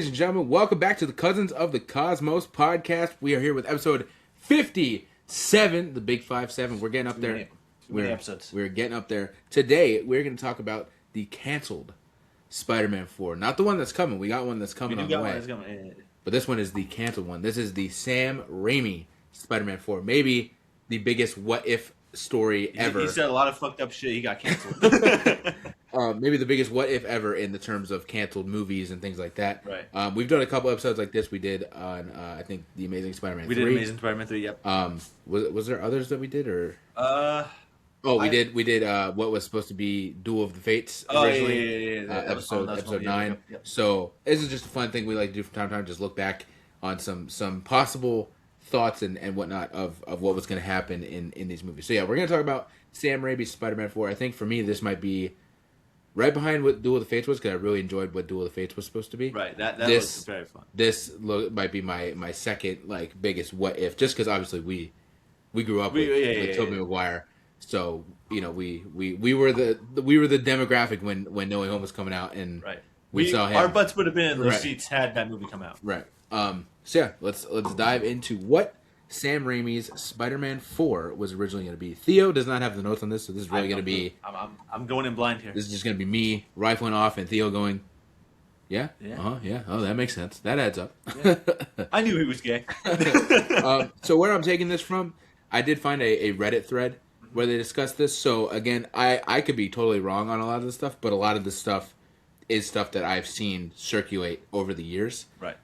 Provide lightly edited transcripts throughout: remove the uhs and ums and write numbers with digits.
Ladies and gentlemen, welcome back to the Cousins of the Cosmos podcast. We are here with episode 57, the big 5-7. We're getting up there. We're getting up there. Today, we're going to talk about the canceled Spider-Man 4. Not the one that's coming. We got one that's coming on the way. But this one is the canceled one. This is the Sam Raimi Spider-Man 4. Maybe the biggest what-if story ever. He said a lot of fucked up shit. He got canceled. Maybe the biggest what if ever in the terms of canceled movies and things like that. Right. We've done a couple episodes like this. We did on I think the Amazing Spider-Man 3. We did Amazing Spider-Man 3. Yep. Was there others that we did or? We did what was supposed to be Duel of the Fates originally. Yeah. Episode 9. Yep. So this is just a fun thing we like to do from time to time. Just look back on some possible thoughts and whatnot of what was going to happen in these movies. So yeah, we're going to talk about Sam Raimi's Spider-Man 4. I think for me this might be right behind what Duel of the Fates was, because I really enjoyed what Duel of the Fates was supposed to be. Right, that was very fun. This might be my second biggest what if, just because obviously we grew up with Tobey Maguire, so we were the demographic when No Way Home was coming out, and we saw him. Our butts would have been in the seats had that movie come out. Right. So yeah, let's dive into what Sam Raimi's Spider-Man 4 was originally going to be. Theo does not have the notes on this, so this is really going to be... I'm going in blind here. This is just going to be me rifling off and Theo going, yeah? Yeah. Yeah. Oh, that makes sense. That adds up. Yeah. I knew he was gay. So where I'm taking this from, I did find a Reddit thread where they discussed this. So again, I could be totally wrong on a lot of this stuff, but a lot of this stuff is stuff that I've seen circulate over the years. Right.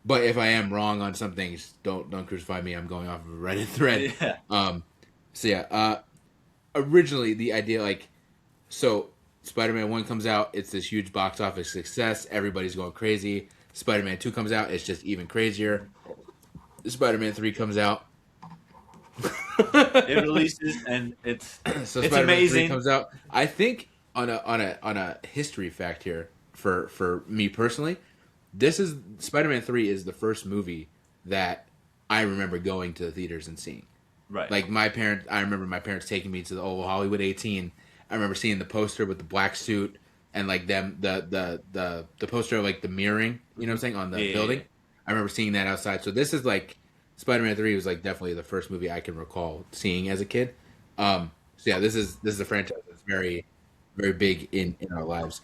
But if I am wrong on some things, don't crucify me. I'm going off of a Reddit thread. Yeah. Originally the idea so Spider-Man 1 comes out, it's this huge box office success. Everybody's going crazy. Spider-Man 2 comes out, it's just even crazier. Spider-Man 3 comes out. It releases and it's Spider-Man amazing. 3 comes out. I think on a history fact here for me personally, Spider-Man 3 is the first movie that I remember going to the theaters and seeing. Right. I remember my parents taking me to the old Hollywood 18. I remember seeing the poster with the black suit and the poster of the mirroring, you know what I'm saying, on the building. Yeah. I remember seeing that outside. So this is Spider-Man 3 was definitely the first movie I can recall seeing as a kid. This is a franchise that's very, very big in our lives.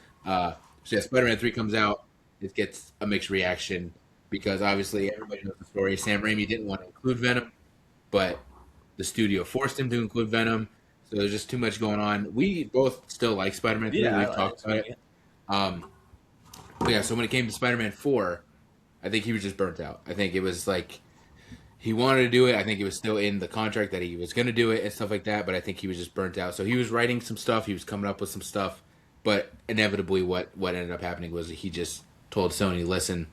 Spider-Man 3 comes out. It gets a mixed reaction because obviously everybody knows the story. Sam Raimi didn't want to include Venom, but the studio forced him to include Venom. So there's just too much going on. We both still like Spider-Man 3. Yeah, we've talked about it. So when it came to Spider-Man 4, I think he was just burnt out. I think it was he wanted to do it. I think it was still in the contract that he was going to do it and stuff like that, but I think he was just burnt out. So he was writing some stuff. He was coming up with some stuff, but inevitably what ended up happening was he just told Sony, listen,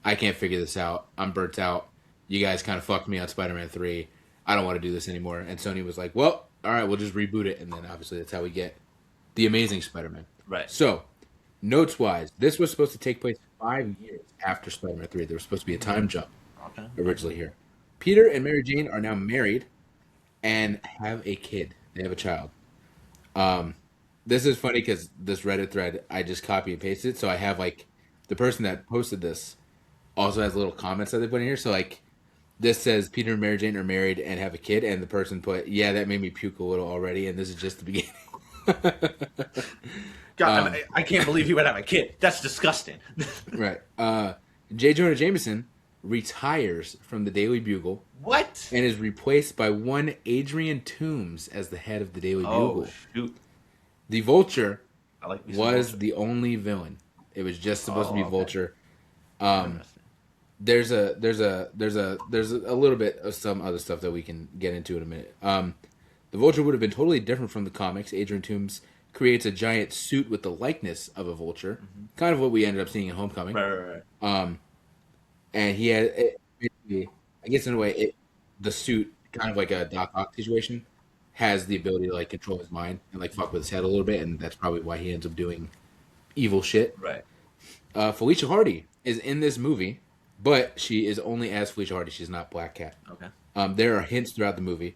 I can't figure this out. I'm burnt out. You guys kind of fucked me on Spider-Man 3. I don't want to do this anymore. And Sony was like, well, all right, we'll just reboot it. And then obviously that's how we get The Amazing Spider-Man. Right. So, notes-wise, this was supposed to take place 5 years after Spider-Man 3. There was supposed to be a time jump originally here. Peter and Mary Jane are now married and have a kid. They have a child. This is funny because this Reddit thread, I just copy and pasted. So I have the person that posted this also has little comments that they put in here. So this says Peter and Mary Jane are married and have a kid, and the person put, yeah, that made me puke a little already, and this is just the beginning. God, I can't believe he would have a kid. That's disgusting. Right. J. Jonah Jameson retires from the Daily Bugle. What? And is replaced by one Adrian Toomes as the head of the Daily Bugle. Shoot. The Vulture was the only villain. It was just supposed to be Vulture. There's a little bit of some other stuff that we can get into in a minute. The Vulture would have been totally different from the comics. Adrian Toomes creates a giant suit with the likeness of a vulture, kind of what we ended up seeing in Homecoming. Right. And he had, I guess in a way, the suit, kind of like a Doc Ock situation, has the ability to control his mind and fuck with his head a little bit, and that's probably why he ends up doing evil shit. Right. Felicia Hardy is in this movie, but she is only as Felicia Hardy. She's not Black Cat. Okay. There are hints throughout the movie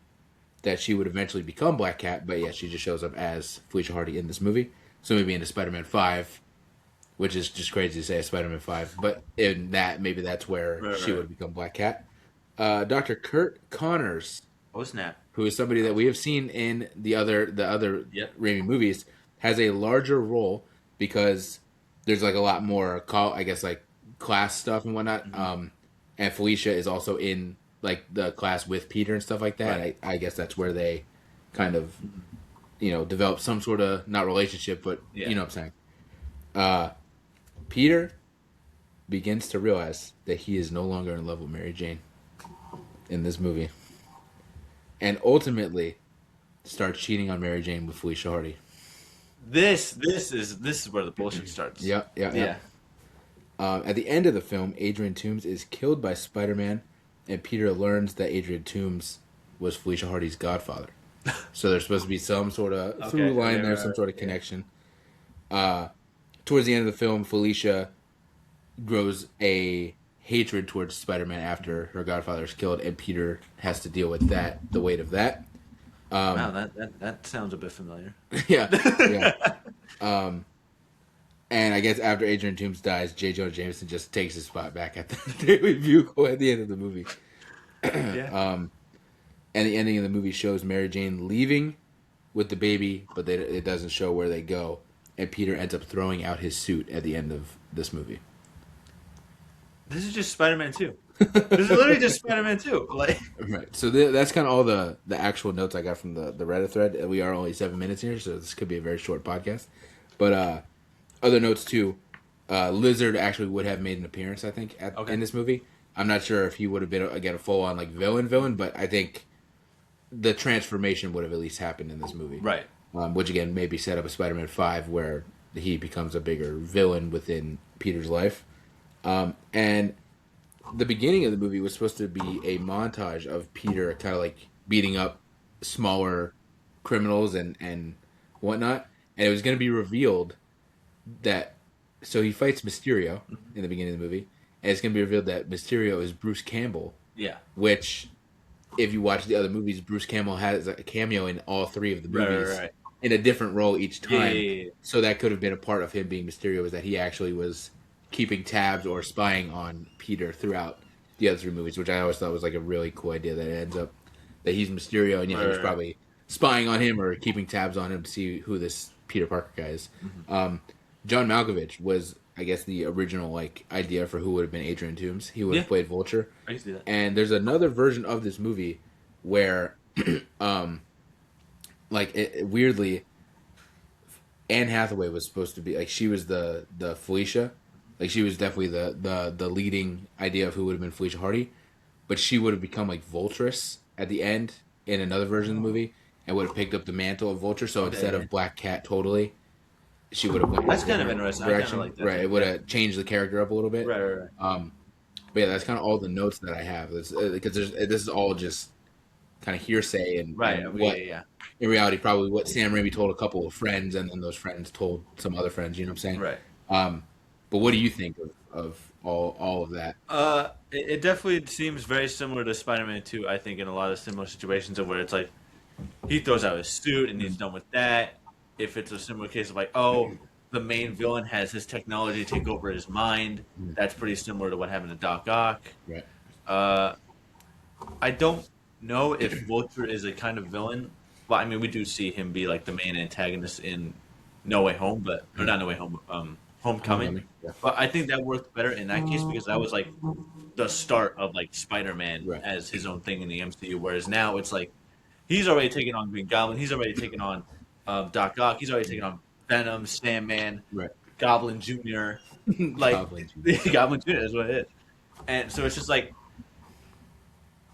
that she would eventually become Black Cat, but yeah, she just shows up as Felicia Hardy in this movie. So maybe into Spider-Man 5, which is just crazy to say Spider-Man 5. But in that, maybe that's where she Right. would become Black Cat. Dr. Kurt Connors, Oh snap! who is somebody that we have seen in the other Yep. Raimi movies, has a larger role because there's like a lot more I guess like class stuff and whatnot. And Felicia is also in like the class with Peter and stuff like that. Right. I guess that's where they kind of develop some sort of not relationship, but Yeah. you know what I'm saying. Peter begins to realize that he is no longer in love with Mary Jane in this movie, and ultimately starts cheating on Mary Jane with Felicia Hardy. This is where the bullshit starts. Yeah. At the end of the film, Adrian Toomes is killed by Spider-Man, and Peter learns that Adrian Toomes was Felicia Hardy's godfather. So there's supposed to be some sort of through line there, some sort of connection. Towards the end of the film, Felicia grows a hatred towards Spider-Man after her godfather is killed, and Peter has to deal with the weight of that. Wow, that sounds a bit familiar. Yeah. And I guess after Adrian Toomes dies, J. Jonah Jameson just takes his spot back at the Daily Bugle at the end of the movie. And the ending of the movie shows Mary Jane leaving with the baby, but it doesn't show where they go. And Peter ends up throwing out his suit at the end of this movie. This is just Spider-Man 2. This is literally just Spider-Man 2. Like, right. So that's kind of all the actual notes I got from the Reddit thread. We are only 7 minutes here, so this could be a very short podcast. But other notes too. Lizard actually would have made an appearance, I think, in this movie. I'm not sure if he would have been again a full on like villain, but I think the transformation would have at least happened in this movie. right. Which again maybe set up a Spider-Man 5 where he becomes a bigger villain within Peter's life. And the beginning of the movie was supposed to be a montage of Peter kind of like beating up smaller criminals and whatnot. And it was going to be revealed that, so he fights Mysterio in the beginning of the movie, and it's going to be revealed that Mysterio is Bruce Campbell. Yeah. Which, if you watch the other movies, Bruce Campbell has a cameo in all three of the movies. Right. In a different role each time. Yeah. So that could have been a part of him being Mysterio, is that he actually was keeping tabs or spying on Peter throughout the other three movies, which I always thought was like a really cool idea, that it ends up that he's Mysterio and he's probably spying on him or keeping tabs on him to see who this Peter Parker guy is. John Malkovich was, I guess, the original like idea for who would have been Adrian Toomes. He would have played Vulture. I used to do that. And there's another version of this movie where weirdly, Anne Hathaway was supposed to be like, she was the Felicia, like she was definitely the leading idea of who would have been Felicia Hardy, but she would have become like Voltress at the end in another version of the movie and would have picked up the mantle of Vulture. So instead of Black Cat, totally, she would have went. That's kind of interesting. I kind of like that. Right, it would have changed the character up a little bit. Right. But yeah, that's kind of all the notes that I have. Because this is all just kind of hearsay and what in reality probably what Sam Raimi told a couple of friends, and then those friends told some other friends. You know what I'm saying? Right. But what do you think of all of that? It definitely seems very similar to Spider-Man 2. I think in a lot of similar situations of where it's like he throws out his suit and he's done with that. If it's a similar case of like, oh, the main villain has his technology take over his mind, that's pretty similar to what happened to Doc Ock. Right. I don't know if Vulture is a kind of villain. Well, I mean, we do see him be like the main antagonist in No Way Home, or not No Way Home, Homecoming. Yeah. But I think that worked better in that case because that was like the start of like Spider-Man as his own thing in the MCU. Whereas now it's like he's already taken on Green Goblin, he's already taken on Doc Ock, he's already taken on Venom, Sandman, Goblin Jr. Like Goblin Jr. is what it is. And so it's just like,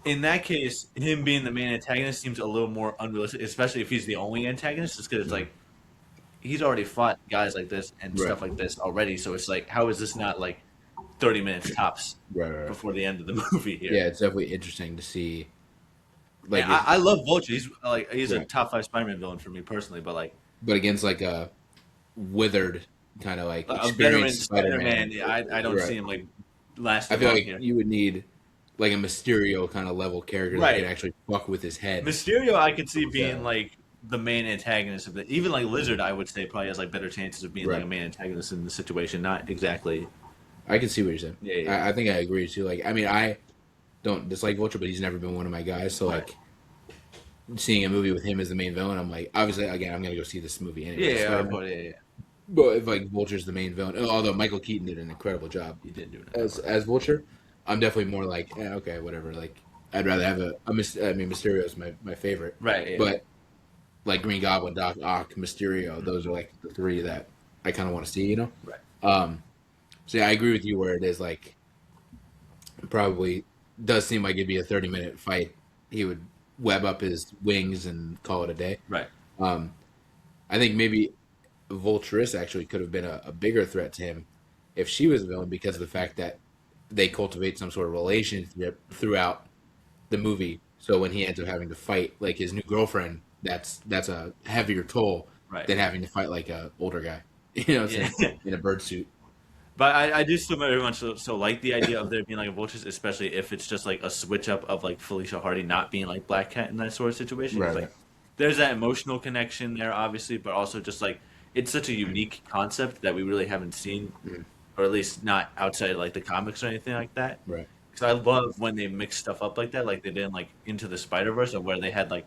in that case, him being the main antagonist seems a little more unrealistic, especially if he's the only antagonist, just because it's like, he's already fought guys like this and stuff like this already, so it's like, how is this not like 30 minutes tops before the end of the movie here? Yeah, it's definitely interesting to see. Like, I love Vulture. He's a top 5 Spider-Man villain for me personally, but against like a withered kind of like a veteran Spider-Man, I don't see him like lasting. I feel like here. You would need like a Mysterio kind of level character that can actually fuck with his head. Mysterio, I could see being like the main antagonist of it. Even like Lizard, I would say probably has like better chances of being like a main antagonist in the situation. Not exactly. I can see what you're saying. Yeah. I think I agree too. Like, I mean, I don't dislike Vulture, but he's never been one of my guys. So like, seeing a movie with him as the main villain, I'm like, obviously, again, I'm gonna go see this movie anyway. Yeah. But if like Vulture's the main villain, although Michael Keaton did an incredible job, He did do it as Vulture, I'm definitely more like, okay, whatever. Like, I'd rather have I mean, Mysterio is my favorite, right? Yeah. But like Green Goblin, Doc Ock, Mysterio, those are like the three that I kind of want to see, you know. Right. So yeah, I agree with you where it is like probably does seem like it'd be a 30-minute fight. He would web up his wings and call it a day. Right. I think maybe Vulturess actually could have been a bigger threat to him if she was a villain because of the fact that they cultivate some sort of relationship throughout the movie. So when he ends up having to fight like his new girlfriend, that's a heavier toll than having to fight like a older guy, you know, in a bird suit. But I do still very much so like the idea of there being like a Vulture, especially if it's just like a switch up of like Felicia Hardy not being like Black Cat in that sort of situation. Right. Like, there's that emotional connection there, obviously, but also just like it's such a unique concept that we really haven't seen, or at least not outside like the comics or anything like that. Right. Because I love when they mix stuff up like that, like they did in, like Into the Spider-Verse, where they had like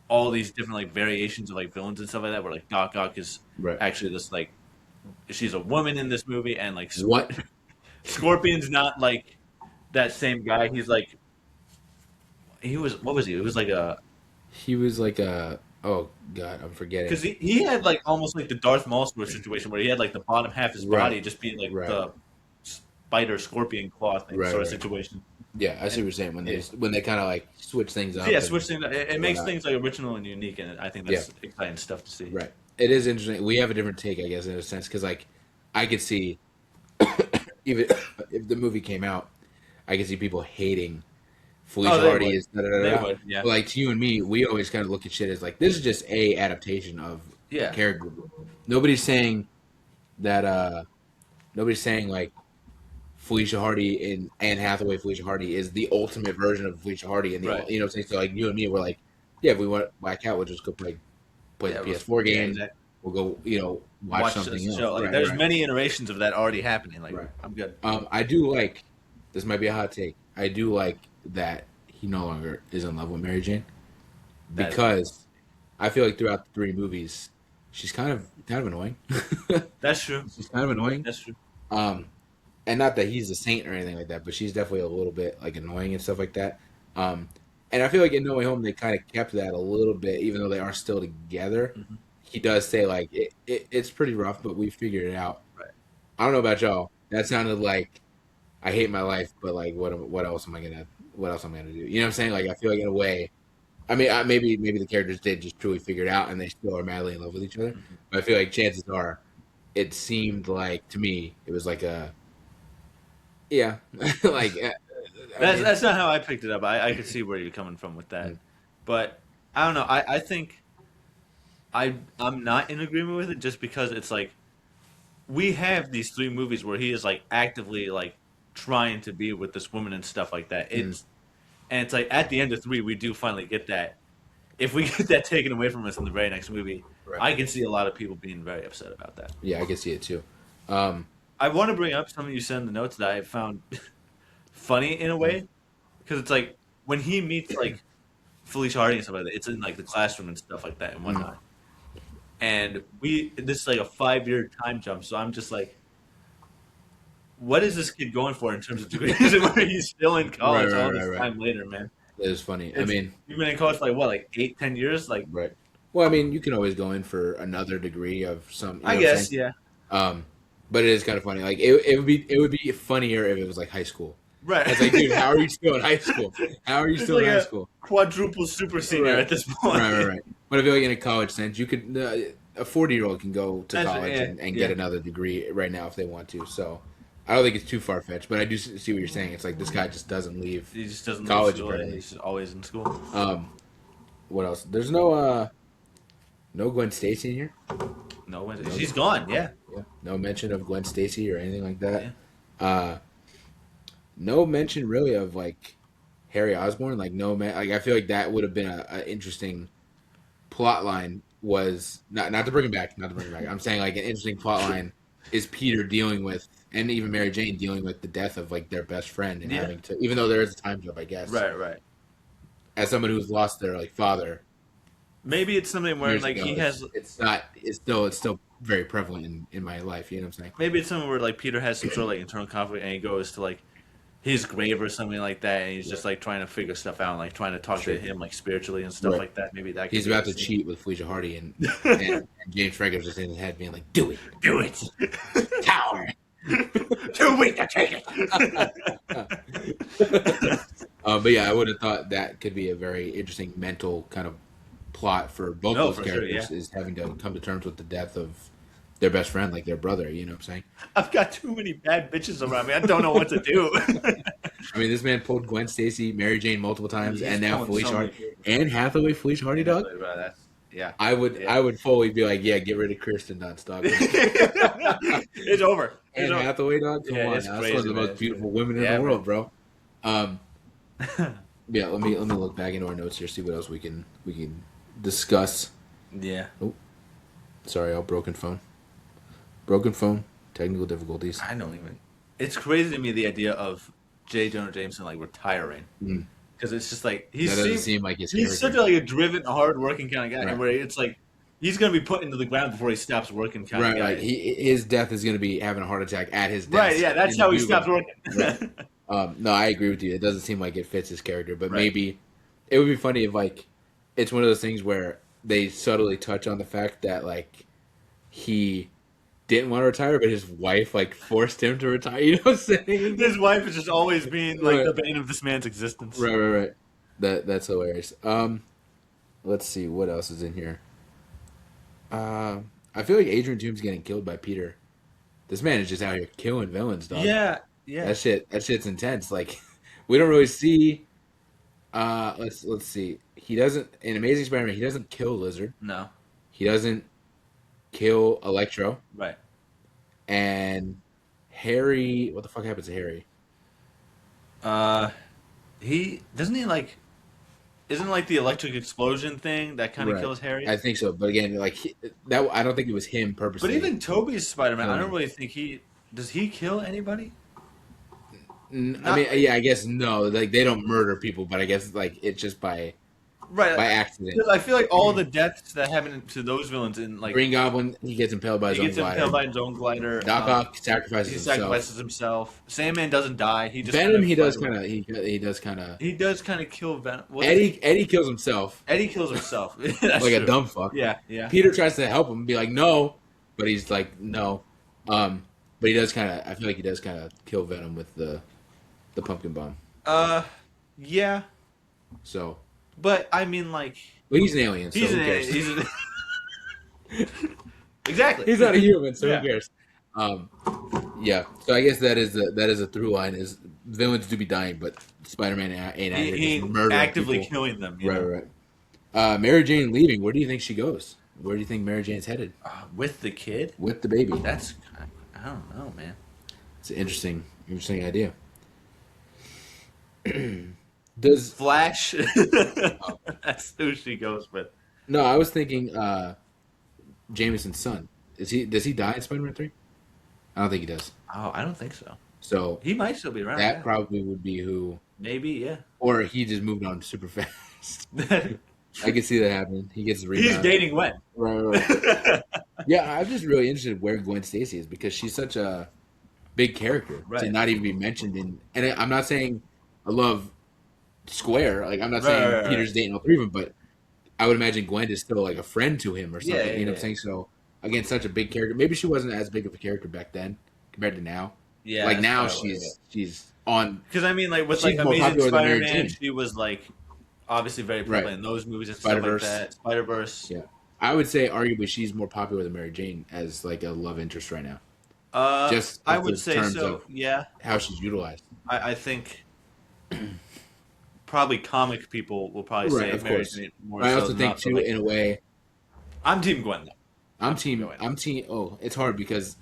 all these different like variations of like villains and stuff like that, where like Doc Ock is actually this like she's a woman in this movie, and like what Scorpion's not like that same guy. He's like he was what was he? It was like a oh god, I'm forgetting because he had like almost like the Darth Maul sort of situation where he had like the bottom half of his body just being like the spider scorpion claw thing sort of situation. Yeah, I see what you're saying when they kind of like switch things up. Yeah, switch things up. It makes things like original and unique, and I think that's exciting stuff to see. Right. It is interesting. We have a different take, I guess, in a sense, because like I could see even if the movie came out, I could see people hating Felicia Hardy is But like to you and me, we always kind of look at shit as like this is just a adaptation of character. Nobody's saying that. Nobody's saying like Felicia Hardy and Anne Hathaway Felicia Hardy is the ultimate version of Felicia Hardy, and you know what I'm saying. So like you and me, we're like, yeah, if we want Black Cat, we'll just go play the PS4 game. Exactly. We'll go watch something else. Show. Like, there's many iterations of that already happening. Like I'm good. I do like this. Might be a hot take. I do like that he no longer is in love with Mary Jane because I feel like throughout the 3 movies, she's kind of annoying. That's true. She's kind of annoying. That's true. And not that he's a saint or anything like that, but she's definitely a little bit like annoying and stuff like that. And I feel like in No Way Home they kind of kept that a little bit, even though they are still together. Mm-hmm. He does say like it's pretty rough, but we figured it out. Right. I don't know about y'all. That sounded like I hate my life, but like what else am I gonna do? You know what I'm saying? Like I feel like in a way, I mean maybe the characters did just truly figure it out, and they still are madly in love with each other. Mm-hmm. But I feel like chances are, it seemed like to me it was like a like. That's not how I picked it up. I could see where you're coming from with that, but I don't know. I think I'm not in agreement with it just because it's like we have these 3 movies where he is like actively like trying to be with this woman and stuff like that. And it's like at the end of 3 we do finally get that. If we get that taken away from us in the very next movie, I can see a lot of people being very upset about that. Yeah, I can see it too. I want to bring up something you said in the notes that I found funny in a way, because it's like when he meets like Felicia Hardy and stuff like that, it's in like the classroom and stuff like that and whatnot. And this is like a 5-year time jump, so I'm just like, what is this kid going for in terms of degrees? Where he's still in college all this time later, man. It is funny. I mean, you've been in college for like what, like 8-10 years, like Well, I mean, you can always go in for another degree of some. I guess, yeah. But it is kind of funny. Like it would be funnier if it was like high school. Right. It's like, dude, how are you still in high school? How are you still in high school? Quadruple super senior at this point. Right. But I feel like in a college sense, you could a 40-year-old can go to college and get another degree right now if they want to. So I don't think it's too far fetched. But I do see what you're saying. It's like this guy just doesn't leave. He just doesn't college. Leave school. He's just always in school. What else? There's no Gwen Stacy in here. No, she's gone. Yeah. No mention of Gwen Stacy or anything like that. Yeah. No mention really of like Harry Osborn. Like I feel like that would have been an interesting plot line was not to bring it back, not to bring it back. I'm saying like an interesting plot line is Peter dealing with, and even Mary Jane dealing with the death of like their best friend and having to, even though there is a time jump, I guess. Right. As someone who's lost their like father, maybe it's something where like ago, he has. It's still very prevalent in my life. You know what I'm saying? Maybe it's something where like Peter has some sort of like internal conflict, and he goes to like his grave or something like that, and he's just like trying to figure stuff out, and like trying to talk to him like spiritually and stuff like that. Maybe that he's about to cheat with Felicia Hardy, and James Franco's just in his head being like, "Do it, Tower, 2 weeks to take it." But yeah, I would have thought that could be a very interesting mental kind of plot for both those characters, is having to come to terms with the death of their best friend, like their brother. You know what I'm saying? I've got too many bad bitches around me. I don't know what to do. I mean, this man pulled Gwen Stacy, Mary Jane multiple times, and now Felicia Hardy, and Hathaway, Felicia Hardy, dog. Yeah, I would fully be like, yeah, get rid of Kirsten Dunst, dog. It's over. And Hathaway, dog. Come on, that's one of the most beautiful women in the world, bro. Yeah, let me look back into our notes here, see what else we can discuss. Yeah. Oh, sorry, broken phone, technical difficulties. I don't even. It's crazy to me the idea of J. Jonah Jameson like retiring, because it's just like that doesn't seem like he's such a driven, hard-working kind of guy, where it's like he's gonna be put into the ground before he stops working. Kind of guy. Right. His death is gonna be having a heart attack at his death. Right. Yeah, that's how he stops working. Right. No, I agree with you. It doesn't seem like it fits his character, but maybe it would be funny if like it's one of those things where they subtly touch on the fact that like he didn't want to retire, but his wife like forced him to retire. You know what I'm saying? His wife is just always being like the bane of this man's existence. Right. That's hilarious. Let's see what else is in here. I feel like Adrian Toome's getting killed by Peter. This man is just out here killing villains, dog. Yeah. That shit's intense. Like, we don't really see. Let's see. He doesn't in Amazing Spider-Man. He doesn't kill Lizard. No. He doesn't kill Electro. Right. And Harry. What the fuck happens to Harry? He doesn't he like. Isn't like the electric explosion thing that kind of kills Harry? I think so, but again, like that, I don't think it was him purposely. But even Tobey's Spider-Man, I don't really think does he kill anybody? I mean, yeah, I guess no. Like they don't murder people, but I guess like it's just by accident. I feel like all the deaths that happen to those villains in like Green Goblin, he gets impaled by his own glider. He gets impaled by his own glider. Doc Ock sacrifices himself. Sandman doesn't die. He just Venom. He does kind of kill Venom. Eddie kills himself. Eddie kills himself. Like a dumb fuck. Yeah. Peter tries to help him and be like, no, but he's like, no. But he does kind of. I feel like he does kind of kill Venom with the pumpkin bomb. Yeah. So. But I mean, like. Well, he's an alien. So he's an alien. Exactly. He's not a human, so who cares? Yeah. So I guess that is a through line: is villains do be dying, but Spider-Man ain't murdering actively people. Killing them. Right. Mary Jane leaving. Where do you think she goes? Where do you think Mary Jane's headed? With the kid? With the baby. I don't know, man. It's an interesting idea. Does Flash? That's who she goes with. No, I was thinking Jameson's son. Does he die in Spider-Man 3? I don't think he does. Oh, I don't think so. So he might still be around. That probably would be who. Maybe, yeah. Or he just moved on super fast. I can see that happening. He gets the rebound. He's dating Gwen. Right. Yeah, I'm just really interested in where Gwen Stacy is because she's such a big character to not even be mentioned in. And I'm not saying I love Square. Like I'm not saying Peter's dating all three of them, but I would imagine Gwen is still like a friend to him or something. You know what I'm saying? So again, such a big character. Maybe she wasn't as big of a character back then compared to now. Yeah, like now she's on. Because I mean, like with like Amazing Spider-Man, she was like obviously very prevalent in those movies and stuff like that. Spider-Verse. Yeah, I would say arguably she's more popular than Mary Jane as like a love interest right now. Just I would say so. Yeah, how she's utilized. I think. Probably comic people will probably say Mary Jane more. I also think too, in a way, I'm Team Gwen though. I'm team. Oh, it's hard because,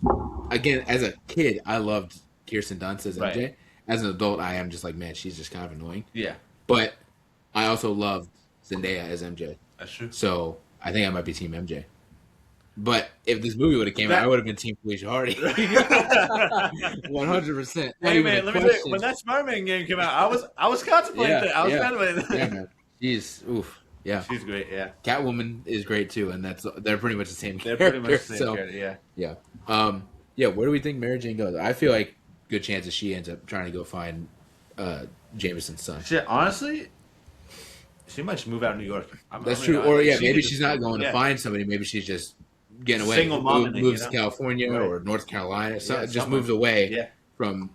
again, as a kid, I loved Kirsten Dunst as MJ. Right. As an adult, I am just like, man, she's just kind of annoying. Yeah. But I also loved Zendaya as MJ. That's true. So I think I might be Team MJ. But if this movie would have came out, I would have been Team Felicia Hardy. 100%. Hey man, let me tell you, when that Spider-Man game came out, I was contemplating that. I was contemplating that. Yeah, man. She's yeah. She's great. Yeah. Catwoman is great too, and they're pretty much the same They're character. pretty much the same character. Yeah. Yeah. Where do we think Mary Jane goes? I feel like good chances she ends up trying to go find Jameson's son. Shit, honestly, she might just move out of New York. That's true. Or maybe she's not going to find somebody. Maybe she's just getting away. Single mom moves to California or North Carolina. Just moves away from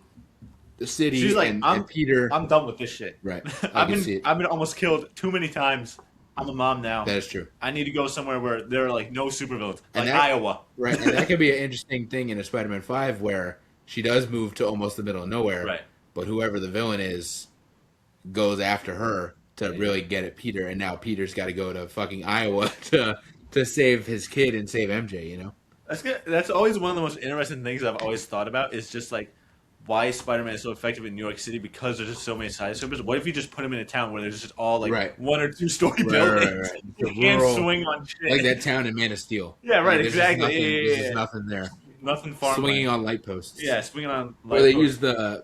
the city. She's like, and Peter. I'm done with this shit. Right. I've been almost killed too many times. I'm a mom now. That is true. I need to go somewhere where there are like no supervillains, like Iowa. Right, and that could be an interesting thing in a Spider-Man 5 where she does move to almost the middle of nowhere. Right. But whoever the villain is goes after her to really get at Peter, and now Peter's got to go to fucking Iowa to save his kid and save MJ. You know. That's good. That's always one of the most interesting things I've always thought about. Is just like why Spider-Man is so effective in New York City because there's just so many skyscrapers. What if you just put him in a town where there's just all like 1 or 2 story buildings? Right. You can't swing on shit. Like that town in Man of Steel. Yeah, right, like, exactly. There's just nothing there. Nothing farmland. Swinging on light posts. Yeah, swinging on light posts. Or they use the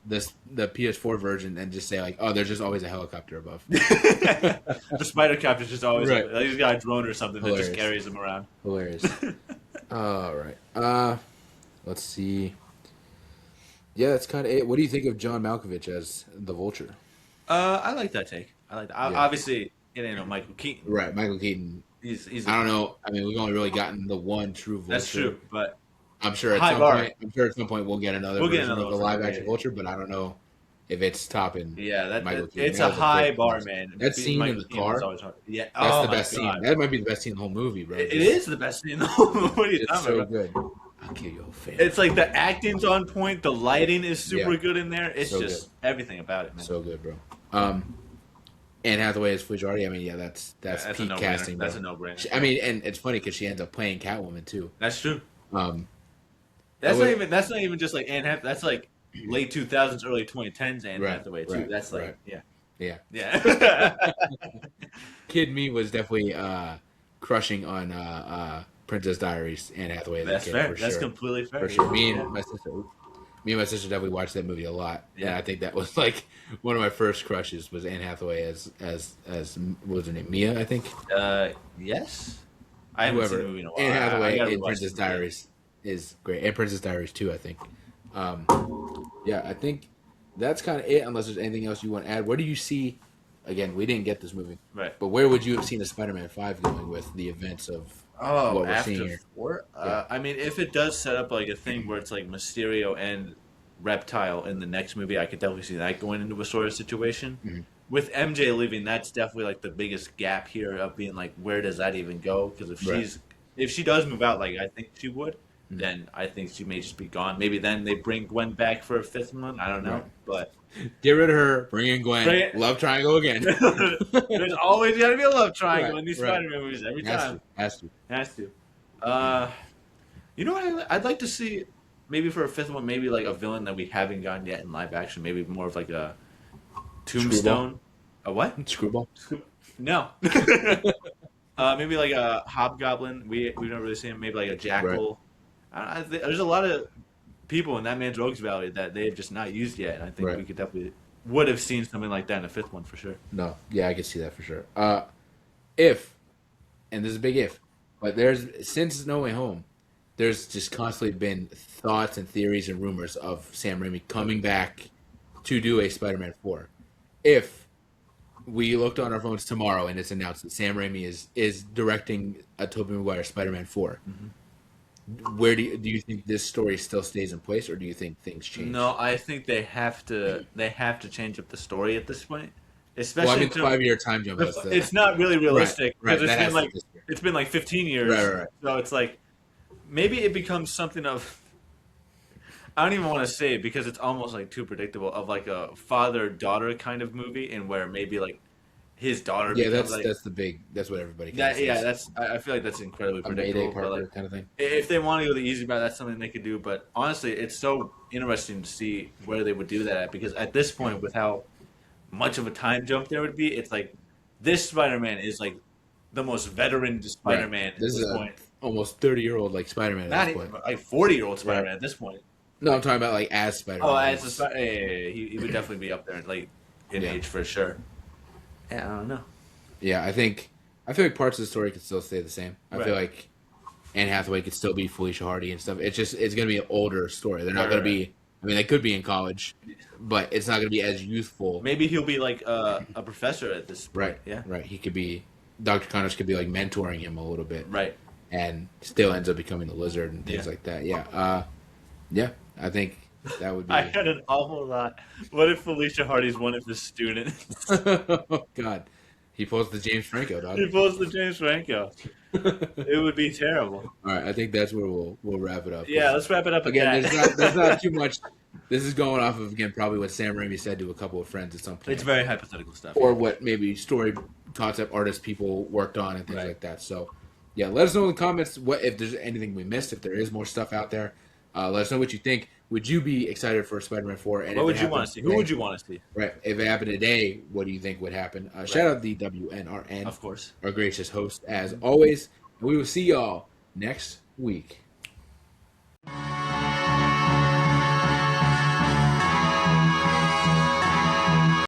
PS4 version and just say like, oh, there's just always a helicopter above. The spider copter's just always right. Like, he's got a drone or something Hilarious. that just carries him around. Hilarious. All right. Let's see. Yeah, that's kind of it. What do you think of John Malkovich as the Vulture? I like that take. I like that. Obviously, it ain't no Michael Keaton. Right, Michael Keaton. He's I don't know. I mean, we've only really gotten the one true Vulture. That's true, but I'm sure at some point we'll get another version of the live action Vulture, but I don't know if it's topping. Yeah, Michael Keaton. It's a high bar, man. That scene in the car. Yeah, that's the best scene. That might be the best scene in the whole movie, bro. It is the best scene in the whole movie. What are you talking about? Good. I'll kill your fan. It's like the acting's on point. The lighting is super good in there. It's so just everything about it, man. So good, bro. Anne Hathaway as Felicia Hardy. I mean, that's peak casting. That's a no-brainer. I mean, and it's funny because she ends up playing Catwoman too. That's true. That's not even just like Anne Hathaway. That's like late 2000s, early 2010s Anne Hathaway too. That's like yeah. Kid me was definitely crushing on Princess Diaries, Anne Hathaway. That's fair. That's sure. completely fair. For sure. Me and my sister definitely watched that movie a lot. Yeah, and I think that was like one of my first crushes was Anne Hathaway as what was her name? Mia, I think. Yes. I haven't seen the movie in a while. Anne Hathaway in Princess Diaries is great, and Princess Diaries 2, I think. Yeah, I think that's kind of it. Unless there's anything else you want to add, where do you see? Again, we didn't get this movie, right? But where would you have seen a Spider-Man 5 going with the events of what we're seeing here? 4? I mean, if it does set up like a thing where it's like Mysterio and Reptile in the next movie, I could definitely see that going into a sort of situation. Mm-hmm. With MJ leaving, that's definitely like the biggest gap here of being like, where does that even go? Because if she does move out, like I think she would, then I think she may just be gone. Maybe then they bring Gwen back for a 5th one. I don't know, but get rid of her, bring in Gwen. Love triangle again. There's always got to be a love triangle in these Spider-Man movies every time. Has to. You know what I'd like to see? Maybe for a 5th one, maybe like a villain that we haven't gotten yet in live action. Maybe more of like a Tombstone. A what? Screwball? No. Maybe like a Hobgoblin. We don't really see him. Maybe like a Jackal. Right. There's a lot of people in that man's Rogues Valley that they have just not used yet. And I think we could definitely would have seen something like that in a 5th one for sure. No. Yeah, I could see that for sure. If, and this is a big if, but since No Way Home, there's just constantly been thoughts and theories and rumors of Sam Raimi coming back to do a Spider-Man 4. If we looked on our phones tomorrow and it's announced that Sam Raimi is directing a Tobey Maguire Spider-Man 4, where do you think this story still stays in place, or do you think things change? No, I think they have to change up the story at this point. Especially the 5-year time jump. It's not really realistic because it's been like 15 years. Right. So it's like maybe it becomes something of. I don't even want to say it because it's almost like too predictable of like a father-daughter kind of movie, and where maybe like his daughter. Yeah, that's what everybody. I feel like that's incredibly predictable. Mayday Parker kind of thing. If they want to go the easy route, that's something they could do. But honestly, it's so interesting to see where they would do that at, because at this point, with how much of a time jump there would be, it's like this Spider-Man is like the most veteran Spider-Man at This this is point. almost 30-year-old like Spider-Man at Not this even point. like 40-year-old Spider-Man at this point. No, I'm talking about like as Spider-Man. Oh, as a he would definitely be up there in age for sure. Yeah, I don't know. Yeah, I feel like parts of the story could still stay the same. I feel like Anne Hathaway could still be Felicia Hardy and stuff. It's gonna be an older story. They're not gonna be. I mean, they could be in college, but it's not gonna be as youthful. Maybe he'll be like a professor at this point. Right. Yeah. Right. He could be. Dr. Connors could be like mentoring him a little bit. Right. And still ends up becoming the Lizard and things like that. Yeah. Yeah. I think that would be. I had an awful lot. What if Felicia Hardy's one of his students? Oh God. He pulls the James Franco, dog. He pulls the James Franco. It would be terrible. All right, I think that's where we'll wrap it up. Yeah, let's wrap it up again. There's not too much. This is going off of again probably what Sam Raimi said to a couple of friends at some point. It's very hypothetical stuff, or what maybe story concept artists people worked on and things like that. So, yeah, let us know in the comments what if there's anything we missed. If there is more stuff out there, let us know what you think. Would you be excited for Spider-Man 4? And what would you want to see? Who would you want to see? Right. If it happened today, what do you think would happen? Shout out the WNRN. Of course. Our gracious host, as always. And we will see y'all next week.